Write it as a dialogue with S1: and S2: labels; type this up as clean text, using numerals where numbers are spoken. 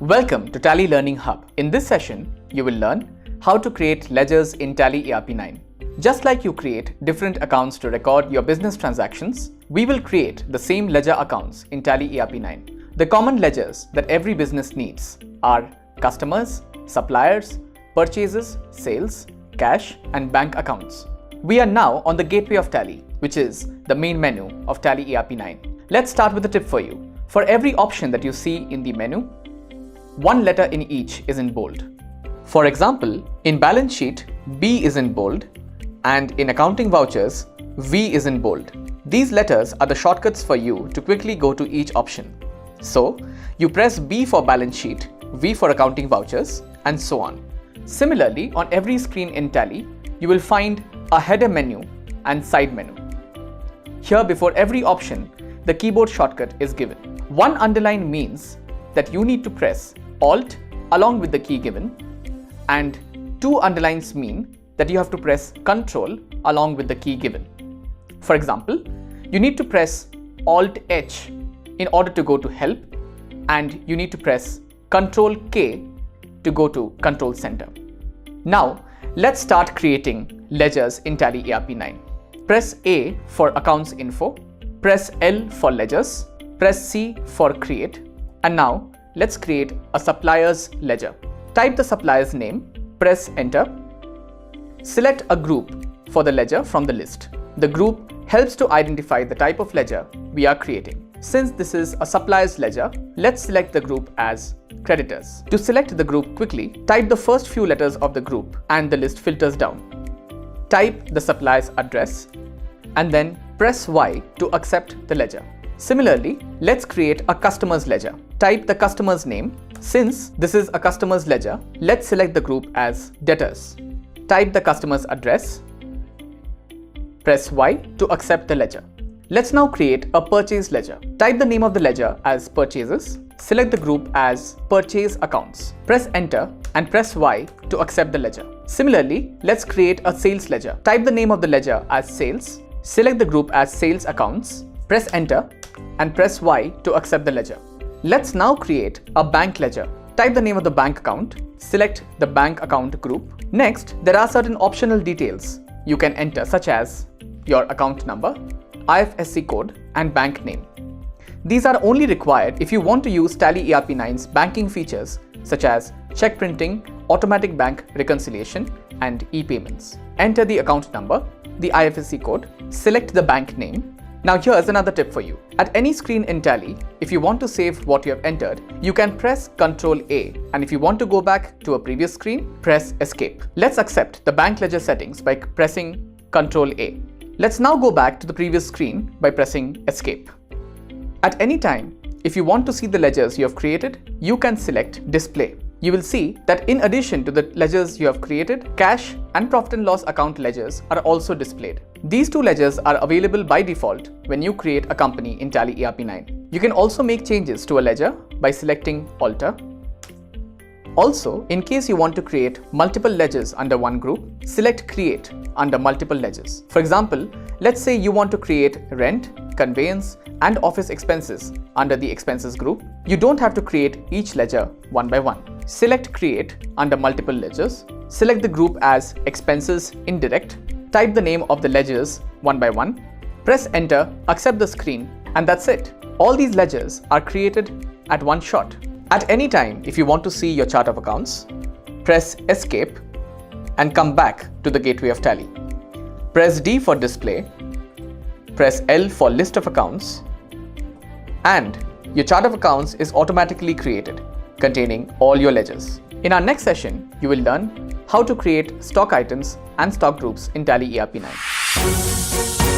S1: Welcome to Tally Learning Hub. In this session, you will learn how to create ledgers in Tally ERP 9. Just like you create different accounts to record your business transactions, we will create the same ledger accounts in Tally ERP 9. The common ledgers that every business needs are customers, suppliers, purchases, sales, cash, and bank accounts. We are now on the gateway of Tally, which is the main menu of Tally ERP 9. Let's start with a tip for you. For every option that you see in the menu, one letter in each is in bold. For example, in balance sheet, B is in bold, and in accounting vouchers, V is in bold. These letters are the shortcuts for you to quickly go to each option. So, you press B for balance sheet, V for accounting vouchers, and so on. Similarly, on every screen in Tally, you will find a header menu and side menu. Here, before every option, the keyboard shortcut is given. One underline means that you need to press Alt along with the key given, and two underlines mean that you have to press Ctrl along with the key given. For example, you need to press Alt H in order to go to Help, and you need to press Ctrl K to go to Control Center. Now, let's start creating ledgers in Tally ERP 9. Press A for Accounts Info, press L for Ledgers, press C for Create, and now let's create a supplier's ledger. Type the supplier's name, press Enter. Select a group for the ledger from the list. The group helps to identify the type of ledger we are creating. Since this is a supplier's ledger, let's select the group as Creditors. To select the group quickly, type the first few letters of the group and the list filters down. Type the supplier's address and then press Y to accept the ledger. Similarly, let's create a customer's ledger. Type the customer's name. Since this is a customer's ledger, let's select the group as Debtors. Type the customer's address. Press Y to accept the ledger. Let's now create a purchase ledger. Type the name of the ledger as Purchases. Select the group as Purchase Accounts. Press Enter and press Y to accept the ledger. Similarly, let's create a sales ledger. Type the name of the ledger as Sales. Select the group as Sales Accounts. Press Enter and press Y to accept the ledger. Let's now create a bank ledger. Type the name of the bank account. Select the bank account group. Next, there are certain optional details you can enter, such as your account number, IFSC code, and bank name. These are only required if you want to use Tally ERP 9's banking features such as check printing, automatic bank reconciliation, and e-payments. Enter the account number, the IFSC code, select the bank name. Now here's another tip for you. At any screen in Tally, if you want to save what you have entered, you can press Ctrl A, and if you want to go back to a previous screen, press Escape. Let's accept the bank ledger settings by pressing Ctrl A. Let's now go back to the previous screen by pressing Escape. At any time, if you want to see the ledgers you have created, you can select Display. You will see that in addition to the ledgers you have created, cash and profit and loss account ledgers are also displayed. These two ledgers are available by default when you create a company in Tally ERP 9. You can also make changes to a ledger by selecting Alter. Also, in case you want to create multiple ledgers under one group, select Create under multiple ledgers. For example, let's say you want to create rent, conveyance, and office expenses under the expenses group. You don't have to create each ledger one by one. Select Create under multiple ledgers. Select the group as Expenses Indirect. Type the name of the ledgers one by one. Press Enter, accept the screen, and that's it. All these ledgers are created at one shot. At any time, if you want to see your chart of accounts, press Escape and come back to the gateway of Tally. Press D for Display, press L for List of Accounts, and your chart of accounts is automatically created, containing all your ledgers. In our next session, you will learn how to create stock items and stock groups in Tally ERP 9.